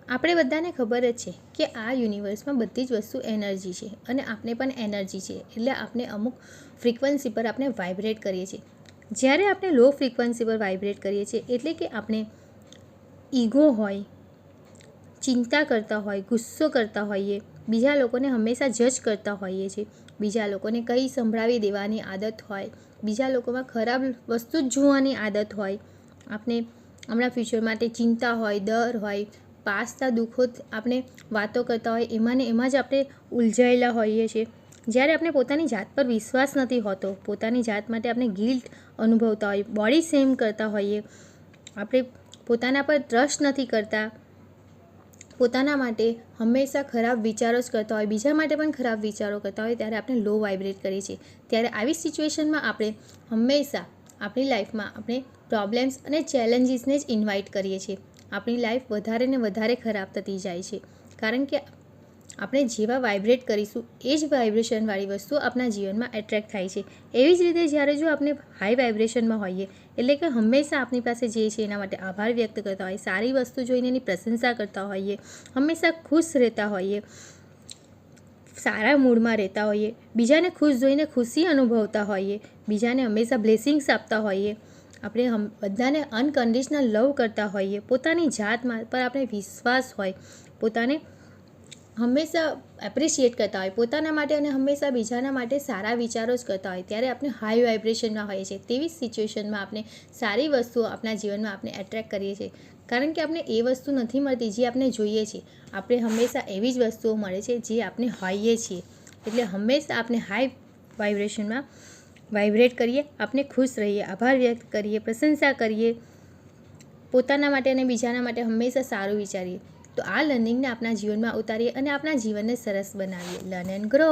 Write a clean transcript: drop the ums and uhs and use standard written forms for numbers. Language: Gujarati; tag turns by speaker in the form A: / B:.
A: આપણે બધાને ખબર જ છે કે આ યુનિવર્સમાં બધી જ વસ્તુ એનર્જી છે અને આપણે પણ એનર્જી છે, એટલે આપણે અમુક ફ્રિકવન્સી પર આપણે વાઇબ્રેટ કરીએ છીએ. જ્યારે આપણે લો ફ્રિકવન્સી પર વાઇબ્રેટ કરીએ છીએ એટલે કે આપણે ઈગો હોય, ચિંતા કરતા હોય, ગુસ્સો કરતા હોઈએ, બીજા લોકોને હંમેશા જજ કરતા હોઈએ છીએ, બીજા લોકોને કંઈ સંભળાવી દેવાની આદત હોય, બીજા લોકોમાં ખરાબ વસ્તુ જ જોવાની આદત હોય, આપણે હમણાં ફ્યુચર માટે ચિંતા હોય, ડર હોય, પાસ્ટના દુઃખો આપણે વાતો કરતા હોય, એમાં ને એમાં જ આપણે ઉલઝાયેલા હોઈએ છીએ. જ્યારે આપણે પોતાની જાત પર વિશ્વાસ નથી હોતો, પોતાની જાત માટે આપણે ગિલ્ટ અનુભવતા હોઈએ, બોડી શેમ કરતા હોઈએ, આપણે પોતાના પર ટ્રસ્ટ નથી કરતા, પોતાના માટે હંમેશા ખરાબ વિચારો જ કરતા હોય, બીજા માટે પણ ખરાબ વિચારો કરતા હોય, ત્યારે આપણે લો વાઇબ્રેટ કરીએ છીએ. ત્યારે આવી સિચ્યુએશનમાં આપણે હંમેશા આપણી લાઈફમાં આપણે પ્રોબ્લેમ્સ અને ચેલેન્જીસને જ ઇન્વાઇટ કરીએ છીએ. આપણી લાઈફ વધારે ને વધારે ખરાબ થતી જાય છે, કારણ કે આપણે જેવા વાઇબ્રેટ કરીશું એ જ વાઇબ્રેશનવાળી વસ્તુ આપણા જીવનમાં એટ્રેક્ટ થાય છે. એવી જ રીતે જ્યારે જો આપણે હાઈ વાઇબ્રેશનમાં હોઈએ એટલે કે હંમેશા આપણી પાસે જે છે એના માટે આભાર વ્યક્ત કરતા હોઈએ, સારી વસ્તુ જોઈને એની પ્રશંસા કરતા હોઈએ, હંમેશા ખુશ રહેતા હોઈએ, સારા મૂડમાં રહેતા હોઈએ, બીજાને ખુશ જોઈને ખુશી અનુભવતા હોઈએ, બીજાને હંમેશા બ્લેસિંગ્સ આપતા હોઈએ, આપણે બધાને અનકન્ડિશનલ લવ કરતા હોઈએ, પોતાની જાતમાં પર આપણે વિશ્વાસ હોય, પોતાને હંમેશા એપ્રિશિએટ કરતા હોય પોતાના માટે અને હંમેશા બીજાના માટે સારા વિચારો જ કરતા હોય, ત્યારે આપણે હાઈ વાઇબ્રેશનમાં હોઈએ છીએ. તેવી સિચ્યુએશનમાં આપણે સારી વસ્તુઓ આપણા જીવનમાં આપણે એટ્રેક્ટ કરીએ છીએ, કારણ કે આપણે એ વસ્તુ નથી મળતી જે આપણે જોઈએ છીએ. આપણે હંમેશા એવી જ વસ્તુઓ મળે છે જે આપણે હોઈએ છીએ. એટલે હંમેશા આપણે હાઈ વાઇબ્રેશનમાં વાઇબ્રેટ કરીએ, આપણે ખુશ રહીએ, આભાર વ્યક્ત કરીએ, પ્રશંસા કરીએ, પોતાના માટે અને બીજાના માટે હંમેશા સારું વિચારીએ. તો આ લર્નિંગને આપણા જીવનમાં ઉતારીએ અને આપણા જીવનને સરસ બનાવીએ. Learn and grow.